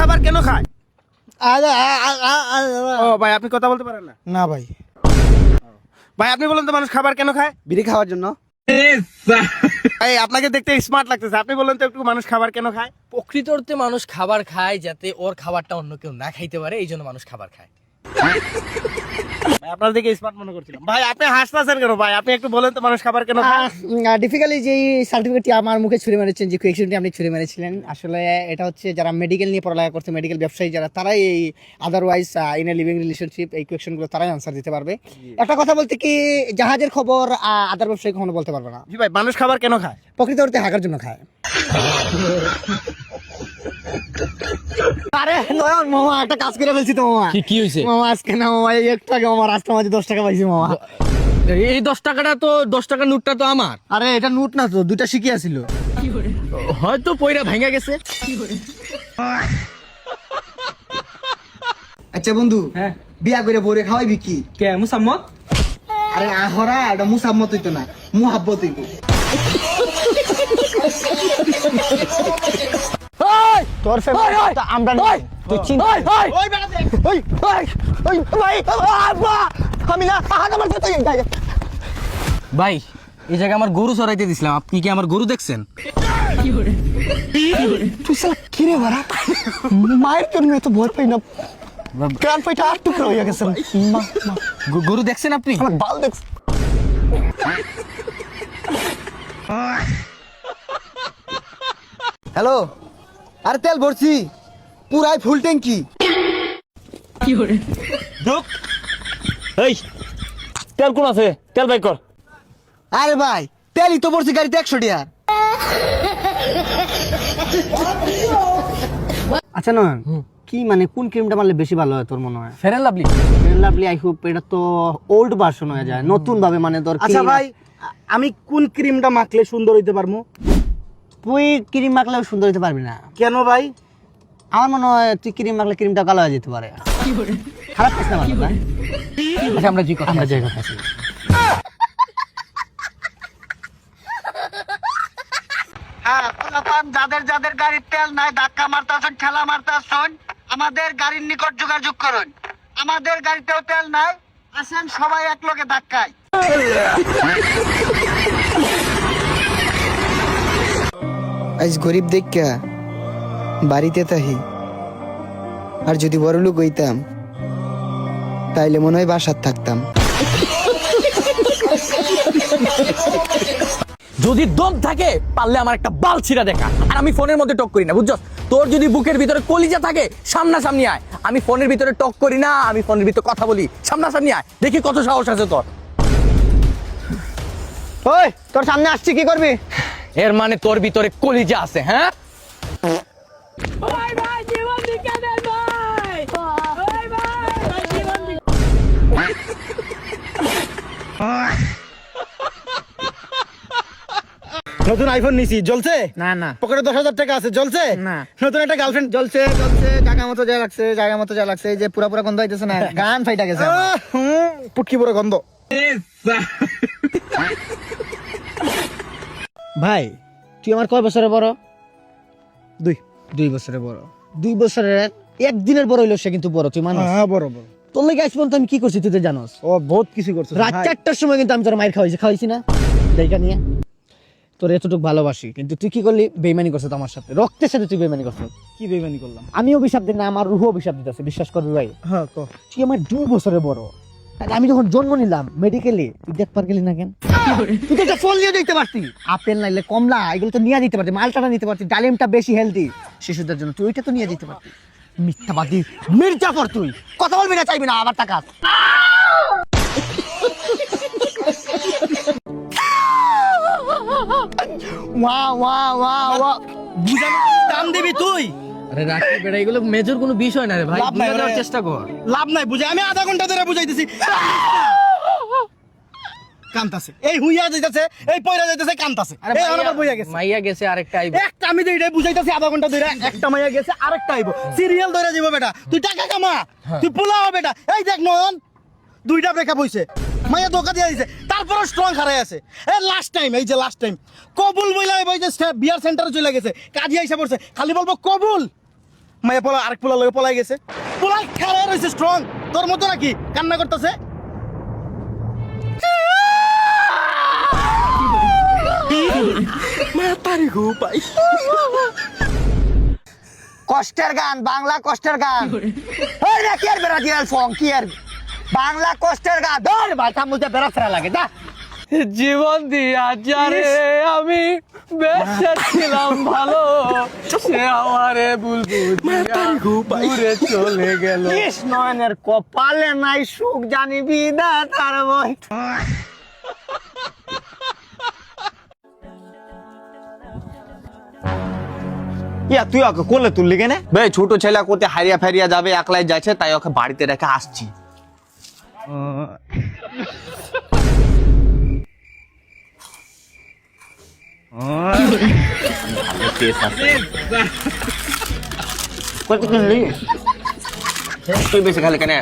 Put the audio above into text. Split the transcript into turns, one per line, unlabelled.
খাবার কেন খায়? ও ভাই, আপনি কথা বলতে পারেন না?
না ভাই,
ভাই আপনি বলুন তো, মানুষ খাবার কেন খায়?
বিড়ি খাওয়ার জন্য।
ভাই আপনাকে দেখতে স্মার্ট লাগতেছে, আপনি বলুন তো একটু, মানুষ খাবার কেন খায়?
প্রকৃত অর্থে মানুষ খাবার খায় যাতে ওর খাবারটা অন্য কেউ না খাইতে পারে, এই জন্য মানুষ খাবার খায়।
ভাই আপনার দিকে স্মার্ট মনে করছিলাম। ভাই আপনি হাসতেছেন কেন ভাই? আপনি একটু বলেন তো, মানুষ খাবার কেন খায়?
ডিফিকাল্টলি যে সার্টিফিকেটটি আমার মুখে ছুঁড়ে মেরেছেন, যে কোয়েকশনটি আপনি ছুঁড়ে মেরেছিলেন, আসলে এটা হচ্ছে যারা মেডিকেল নিয়ে পড়ালেখা করছে, মেডিকেল ব্যবসায়ী যারা, তারাই এই otherwise in a living relationship এই কোয়েকশনগুলো তারাই আনসার দিতে পারবে। একটা কথা বলতে কি, জাহাজের খবর আদার ব্যবসায়ী কখনো বলতে পারবে না।
জি ভাই, মানুষ খাবার কেন খায়?
প্রকৃত অর্থে হাগার জন্য খায়। আরে নয়ন মামা, একটা কাজ করে ফেলছি তো মামা।
কি হয়েছে
মামা আজকে না মামা, এই একটু আগে মামা রাস্তার মাঝে 10 টাকা পাইছি মামা।
এই 10 টাকাটা তো 10 টাকার নোটটা তো আমার।
আরে এটা নোট না তো, দুইটা শিখিয়ে ছিল।
হয়তো পয়রা ভাঙা গেছে।
আচ্ছা বন্ধু,
হ্যাঁ
বিয়া করে বরে খাওয়াইবি কি?
কে মুসাম্মদ?
আরে আহরা, এটা মুসাম্মত হইতো না, মুহাব্বত হইতো। তোর ফেভারিট আমরা নই, তুই চিন্তা।
ওই বেটা দেখ।
আমি না হাত আমার সাথে
ভাই এই জায়গায় আমার গরু চড়াইতে দিছিলাম, আপনি কি আমার গরু দেখছেন?
তুই সালা কিরে বাড়া, মায়ের জন্য এত ভয় পাই না, কান পাইটা আর টুকরো হয়ে গেছে।
গরু দেখছেন আপনি?
আমার বাল দেখছ। হ্যালো, আরে তেল ভরছি পুরাই ফুল ট্যাঙ্কি।
ঢুক। এই তেল কোন আছে? তেল বাই কর।
আরে ভাই, তেলই তো ভরছি গাড়িতে 100 টাকা। আচ্ছা নয়, কি মানে কোন ক্রিমটা মারলে বেশি ভালো হয় তোর মনে হয়?
Fair and lovely.
Lovely, I hope এটা তো ওল্ড ভার্সন হয়ে যায়, নতুন ভাবে মানে তোর।
আচ্ছা ভাই, আমি কোন ক্রিমটা মাখলে সুন্দর হইতে পারবো?
তুই ক্রিম মাখলেও সুন্দর হতে পারবি না।
কেন ভাই?
আমার মনে হয় তুই ক্রিম মাখলে ক্রিমটা কালো হয়ে যেতে পারে। খারাপ কিছু না ভালো না।
আচ্ছা আমরা জি কথা
আমরা যাই কথা আছি।
হ্যাঁ, পোলাপান যাদের যাদের গাড়ির তেল নাই, ধাক্কা মারতাছেন, ঠেলা মারতাছেন, আমাদের গাড়ির নিকট যোগাযোগ করুন। আমাদের গাড়িতেও তেল নাই, আসেন সবাই এক লগে ধাক্কায়।
আজ গরিব দেখা বাড়িতে তাহি, আর যদি বড় লোক হইতাম তাইলে মনে হয় বাসার থাকতাম।
যদি দম থাকে পারলে আমার একটা বাল ছিঁড়া দেখা, আর আমি ফোনের মধ্যে টক করি না, বুঝছো? তোর যদি বুকের ভিতরে কলিজা থাকে সামনাসামনি আয়, আমি ফোনের ভিতরে টক করি না, আমি ফোনের ভিতরে কথা বলি, সামনাসামনি আয়, দেখি কত সাহস আছে তোর।
ওই তোর সামনে আসছি, কি করবি?
এর মানে তোর ভিতরে কলিজা আছে, হ্যাঁ?
নতুন আইফোন নিছি, জ্বলছে?
না না
পকেটে 10,000 টাকা আছে, জ্বলছে?
না।
নতুন একটা গার্লফ্রেন্ড, জ্বলছে?
জায়গা মতো যা লাগছে, জায়গা মতো যা লাগছে, এই যে পুরা পুরা গন্ধ হইতেছে না, গান ফাইটা গেছে আমার।
পুটকি বড় গন্ধ।
ভাই তুই আমার কয় বছরের বড়?
2
2 বছরের বড়। 2 বছরের একদিনের বড় হইলো সে কিন্তু বড়, তুই মানুষ।
হ্যাঁ, বড় বড়।
তোর লাগে আজ পর্যন্ত আমি কি করছি তুই তো জানোস।
ও বহুত কিছু করছে
রাত 4টার সময় কিন্তু আমি তোর মায়ের খাওয়াইছি না জায়গা নিয়ে। তোর এতটুকু ভালোবাসি, কিন্তু তুই কি করলি? বেইমানি করছিস তো আমার সাথে, রক্তের সাথে তুই বেইমানি করছিস।
কি বেইমানি করলাম?
আমি অভিশাপ দিই না, আমার রুহ অভিশাপ দিতেছে, বিশ্বাস করবি ভাই।
হ্যাঁ,
তুই আমার 2 বছরের বড়, তাহলে আমি যখন জন্ম নিলাম মেডিকেলে, তুই দেখবার গেলি না কেন? তুই তো একটা ফল নিয়ে দিতে পারতি, আপেল নাইলে কমলা, এগুলো তো নিয়ে দিতে পারতি, মালটাটা নিতে পারতি, ডালিমটা বেশি হেলদি শিশুদের জন্য, তুই ওইটা তো নিয়ে দিতে পারতি। মিথ্যাবাদী মির্জাফর, তুই কথা বলবি না, চাইবি না, আবার টাকা।
দাম দিবি তুই?
আরে রাখি বেটা, এগুলো মেজর কোনো বিষয় না রে ভাই,
লাভ নাই
বুঝে নেওয়ার
রে।
চেষ্টা কর।
লাভ নাই বুঝে, আমি আধা ঘন্টা ধরে বুঝাইতেছি। কান্তাছে, এই হুইয়া যাইতেছে, এই পয়রা যাইতেছে, কান্তাছে।
আরে
এই আমার বইয়া গেছে।
মাইয়া গেছে আরেকটা আইব।
একটা আমি তো এটাই বুঝাইতেছি আধা ঘন্টা ধরে, একটা মাইয়া গেছে, আরেকটা আইবো। সিরিয়াল ধরে যাবো বেটা, তুই টাকা কামা, তুই পোলাও বেটা। এই দেখ নয়ন, 2টা ব্রেকআপ হইছে, মাইয়া ধোকা দিয়ে দিছে, তারপরও স্ট্রং হারাই আছে। এই লাস্ট টাইম, এই যে লাস্ট টাইম কবুল বইলা, এই যে বিয়ার সেন্টারে চলে গেছে, কাজী আইসা পড়ছে, খালি বলবো কবুল, মায়া পোলা আরেক পোলা লগে পলাই গেছে পোলাই খারাপ রয়েছে স্ট্রং তোর মতো নাকি কান্না করতেছে
কষ্টের গান বাংলা কষ্টের গান ওই রে কি আর বেড়া দিয়া সং কি আর বাংলা কষ্টের গান ধর ভাই তামুতে বেড়া ফেরা লাগে যা
জীবন দিয়া যারে আমি বেঁচে ছিলাম ভালো সে আমারে বুলবুল দূরে চলে গেল
কৃষ্ণনের কপালে নাই সুখ জানিবি না তার বই
ইয়া তুই ওকে কোলে তুললি কেন
বে ছোট ছেলে কোতে হারিয়া ফেরিয়া যাবে একলাই যাচ্ছে তাই ওকে বাড়িতে রেখে আসছি তুই বেশি খালি কেন